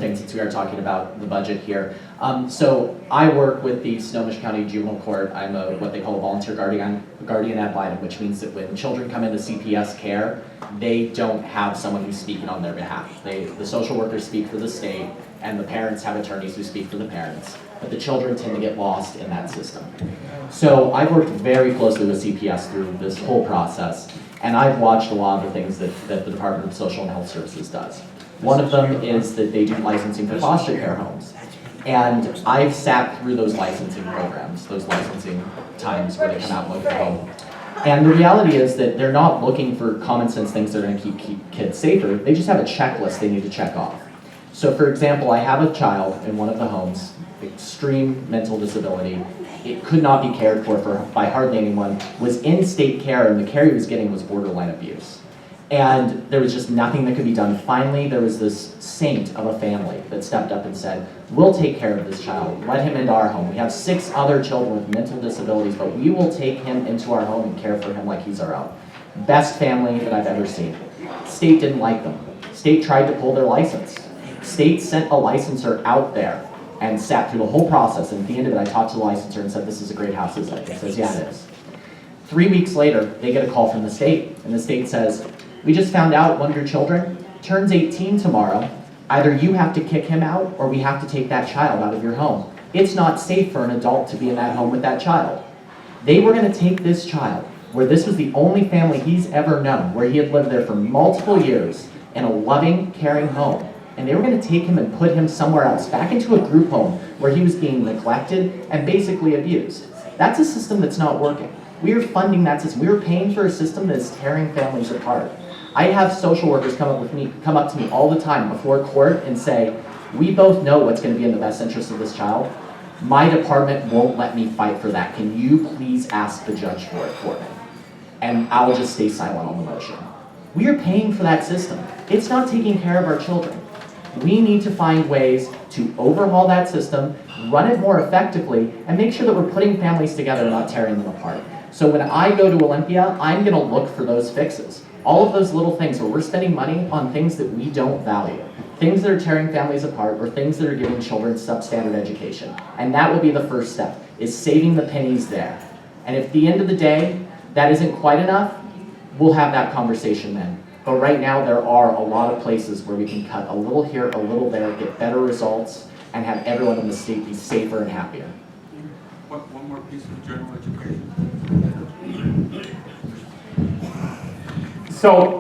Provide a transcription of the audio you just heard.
thing since we are talking about the budget here. So I work with the Snohomish County Juvenile Court. I'm what they call a volunteer guardian ad litem, which means that when children come into CPS care, they don't have someone who's speaking on their behalf. The social workers speak for the state, and the parents have attorneys who speak for the parents. But the children tend to get lost in that system. So I've worked very closely with CPS through this whole process, and I've watched a lot of the things that the Department of Social and Health Services does. One of them is that they do licensing for foster care homes. And I've sat through those licensing programs, those licensing times where they come out and look at the home. And the reality is that they're not looking for common sense things that are going to keep kids safer. They just have a checklist they need to check off. So for example, I have a child in one of the homes, extreme mental disability. It could not be cared for by hardly anyone, was in state care, and the care he was getting was borderline abuse. And there was just nothing that could be done. Finally, there was this saint of a family that stepped up and said, we'll take care of this child, let him into our home. We have 6 other children with mental disabilities, but we will take him into our home and care for him like he's our own. Best family that I've ever seen. State didn't like them. State tried to pull their license. State sent a licenser out there and sat through the whole process, and at the end of it, I talked to the licenser and said, this is a great house, isn't it? He says, yeah, it is. 3 weeks later, they get a call from the state, and the state says, we just found out one of your children turns 18 tomorrow. Either you have to kick him out, or we have to take that child out of your home. It's not safe for an adult to be in that home with that child. They were gonna take this child, where this was the only family he's ever known, where he had lived there for multiple years, in a loving, caring home. And they were going to take him and put him somewhere else, back into a group home where he was being neglected and basically abused. That's a system that's not working. We are funding that system. We are paying for a system that is tearing families apart. I have social workers come up to me all the time before court and say, we both know what's going to be in the best interest of this child. My department won't let me fight for that. Can you please ask the judge for it for me? And I'll just stay silent on the motion. We are paying for that system. It's not taking care of our children. We need to find ways to overhaul that system, run it more effectively, and make sure that we're putting families together and not tearing them apart. So when I go to Olympia, I'm going to look for those fixes. All of those little things where we're spending money on things that we don't value, things that are tearing families apart, or things that are giving children substandard education. And that will be the first step, is saving the pennies there. And if at the end of the day, that isn't quite enough, we'll have that conversation then. But right now, there are a lot of places where we can cut a little here, a little there, get better results, and have everyone in the state be safer and happier. One more piece of general education. So